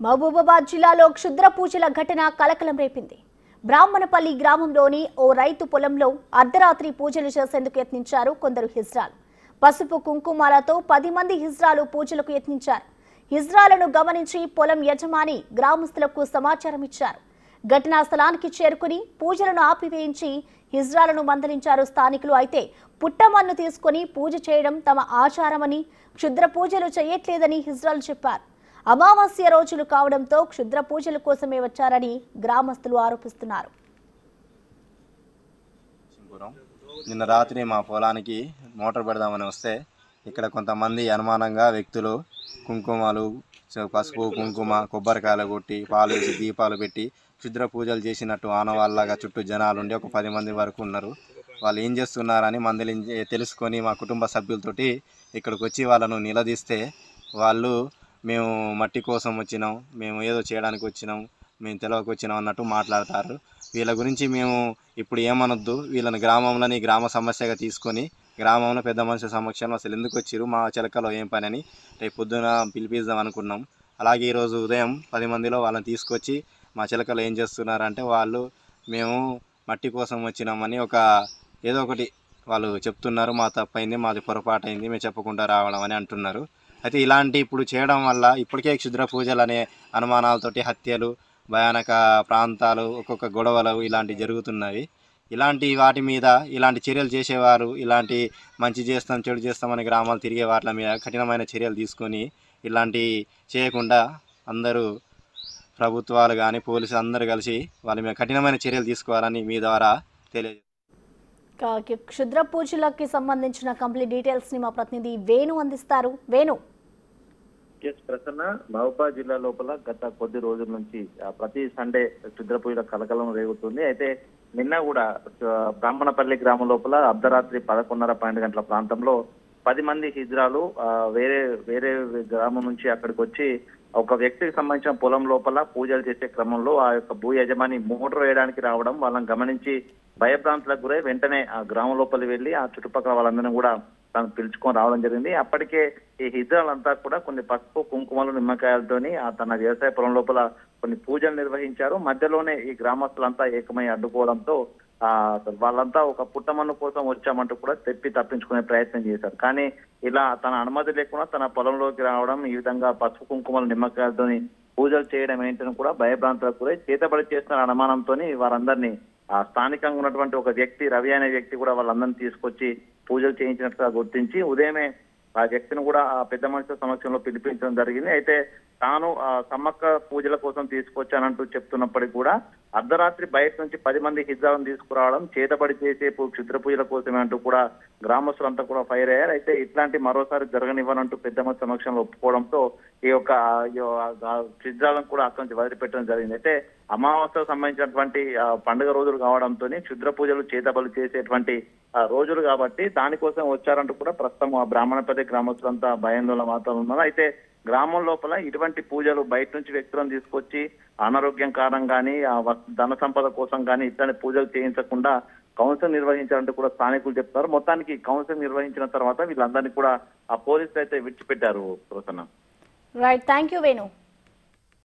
మహబూబాబాద్ జిల్లాలో క్షుద్ర పూజల ఘటన కలకలం రేపింది. బ్రాహ్మణపల్లి గ్రామంలోని ఓ రైతు పొలంలో అర్ధరాత్రి పూజలు చేసేందుకు యత్నించారు కొందరు హిజ్రాలు. పసుపు కుంకుమాలతో 10 మంది హిజ్రాలు పూజలకు యత్నించారు. హిజ్రాలను గమనించి పొలం యజమాని గ్రామస్తులకు సమాచారం ఇచ్చారు. ఘటనా స్థలానికి చేరుకుని పూజలను ఆపివేయించి హిజ్రాలను మందలించారు స్థానికులు. అయితే పుట్టమన్ను తీసుకుని పూజ చేయడం తమ ఆచారమని, క్షుద్ర పూజలు చేయట్లేదని హిజ్రాలు చెప్పారు. అమావాస్య రోజులు కావడంతో క్షుద్ర పూజల కోసమే వచ్చారని గ్రామస్తులు ఆరోపిస్తున్నారు. నిన్న రాత్రి మా పొలానికి మోటార్ పెడదామని వస్తే ఇక్కడ కొంతమంది అనుమానంగా వ్యక్తులు కుంకుమలు, పసుపు, కుంకుమ, కొబ్బరికాయలు కొట్టి పాలు వేసి దీపాలు పెట్టి క్షుద్ర పూజలు చేసినట్టు ఆనవాళ్ళగా చుట్టూ జనాలు ఉండి ఒక 10 మంది వరకు ఉన్నారు. వాళ్ళు ఏం చేస్తున్నారని మందలించి తెలుసుకొని మా కుటుంబ సభ్యులతోటి ఇక్కడికి వచ్చి వాళ్ళను నిలదీస్తే వాళ్ళు మేము మట్టి కోసం వచ్చినాం, మేము ఏదో చేయడానికి వచ్చినాం, మేము తెలవకు వచ్చినాం అన్నట్టు మాట్లాడతారు. వీళ్ళ గురించి మేము ఇప్పుడు ఏమనొద్దు, వీళ్ళని గ్రామంలోని గ్రామ సమస్యగా తీసుకొని గ్రామంలో పెద్ద మనుషుల సమక్షంలో అసలు ఎందుకు వచ్చిరు, మా చిలకలో ఏం పని అని రేపు పొద్దున పిలిపిద్దాం అనుకున్నాం. అలాగే ఈరోజు ఉదయం 10 మందిలో వాళ్ళని తీసుకొచ్చి మా చిలకలో ఏం చేస్తున్నారంటే వాళ్ళు మేము మట్టి కోసం వచ్చినామని ఏదో ఒకటి వాళ్ళు చెప్తున్నారు. మా తప్పైంది, మాది పొరపాటు అయింది, మేము చెప్పకుండా రావడం అని అంటున్నారు. అయితే ఇలాంటి ఇప్పుడు చేయడం వల్ల ఇప్పటికే క్షుద్ర పూజలు అనే అనుమానాలతోటి హత్యలు, భయానక ప్రాంతాలు, ఒక్కొక్క గొడవలు ఇలాంటివి జరుగుతున్నవి. ఇలాంటి వాటి మీద ఇలాంటి చర్యలు చేసేవారు, ఇలాంటి మంచి చేస్తాం చెడు చేస్తామని గ్రామాలు తిరిగే వాటి మీద కఠినమైన చర్యలు తీసుకొని ఇలాంటి చేయకుండా అందరూ ప్రభుత్వాలు కానీ పోలీసులు అందరూ కలిసి వాళ్ళ మీద కఠినమైన చర్యలు తీసుకోవాలని మీ ద్వారా తెలియజేస్తారు. క్షుద్ర పూజలకి సంబంధించిన కంప్లీట్ డీటెయిల్స్ ని మా ప్రతినిధి వేణు అందిస్తారు. వేణు. ప్రసన్న, మహబూబాబాద్ జిల్లా లోపల గత కొద్ది రోజుల నుంచి ప్రతి సండే క్షుద్ర పూజల కలకలం రేగుతుంది. అయితే నిన్న కూడా బ్రాహ్మణపల్లి గ్రామం లోపల అర్ధరాత్రి 11:30-12 గంటల ప్రాంతంలో 10 మంది హిజ్రాలు వేరే వేరే గ్రామం నుంచి అక్కడికి వచ్చి ఒక వ్యక్తికి సంబంధించిన పొలం లోపల పూజలు చేసే క్రమంలో ఆ యొక్క భూ యజమాని మోటార్ వేయడానికి రావడం వాళ్ళని గమనించి భయభ్రాంతులకు గురై వెంటనే ఆ గ్రామం లోపలి వెళ్లి ఆ చుట్టుపక్కల వాళ్ళందరినీ కూడా తను పిలుచుకొని రావడం జరిగింది. అప్పటికే ఈ హిజ్రాలంతా కూడా కొన్ని పసుపు, కుంకుమలు, నిమ్మకాయలతోని తన వ్యవసాయ పొలం లోపల కొన్ని పూజలు నిర్వహించారు. మధ్యలోనే ఈ గ్రామస్తులంతా ఏకమై అడ్డుకోవడంతో వాళ్ళంతా ఒక పుట్టమన్ను కోసం వచ్చామంటూ కూడా తప్పించుకునే ప్రయత్నం చేశారు. కానీ ఇలా తన అనుమతి లేకుండా తన పొలంలోకి రావడం, ఈ విధంగా పసుపు, కుంకుమలు, నిమ్మకాయలతోని పూజలు చేయడం ఏంటని కూడా భయభ్రాంతులకు గురై చేతబడి చేస్తున్న అనుమానంతో వారందరినీ స్థానికంగా ఉన్నటువంటి ఒక వ్యక్తి, రవి అనే వ్యక్తి కూడా వాళ్ళందరినీ తీసుకొచ్చి పూజలు చేయించినట్టుగా గుర్తించి ఉదయమే ఆ వ్యక్తిని కూడా ఆ పెద్ద మనుషుల సమక్షంలో పిలిపించడం జరిగింది. అయితే తాను సమ్మక్క పూజల కోసం తీసుకొచ్చానంటూ చెప్తున్నప్పటికీ కూడా అర్ధరాత్రి బయట నుంచి 10 మంది హిజ్రాలను తీసుకురావడం, చేతబడి చేసే క్షుద్ర పూజల కోసమే అంటూ కూడా గ్రామస్తులంతా కూడా ఫైర్ అయ్యారు. అయితే ఇట్లాంటి మరోసారి జరగనివ్వనంటూ పెద్ద మంది సమక్షంలో ఒప్పుకోవడంతో ఈ యొక్క హిజ్రాలను కూడా అక్కడి నుంచి వదిలిపెట్టడం జరిగింది. అయితే అమావాస్యకు సంబంధించినటువంటి పండుగ రోజులు కావడంతో క్షుద్ర పూజలు చేతబడి చేసేటువంటి రోజులు కాబట్టి దానికోసం వచ్చారంటూ కూడా ప్రస్తుతం ఆ బ్రాహ్మణపల్లి గ్రామస్తులంతా భయాందోళన వాతావరణం ఉన్నారు. అయితే గ్రామం లోపల ఇటువంటి పూజలు బయట నుంచి వ్యక్తులను తీసుకొచ్చి అనారోగ్యం కారణం కానీ ధన సంపద కోసం కానీ ఇట్లాంటి పూజలు చేయించకుండా కౌన్సిల్ నిర్వహించాలంటూ కూడా స్థానికులు చెప్తారు. మొత్తానికి కౌన్సిల్ నిర్వహించిన తర్వాత వీళ్ళందరినీ కూడా ఆ పోలీసులు అయితే విడిచిపెట్టారు. Prasanna. Right, thank you Venu.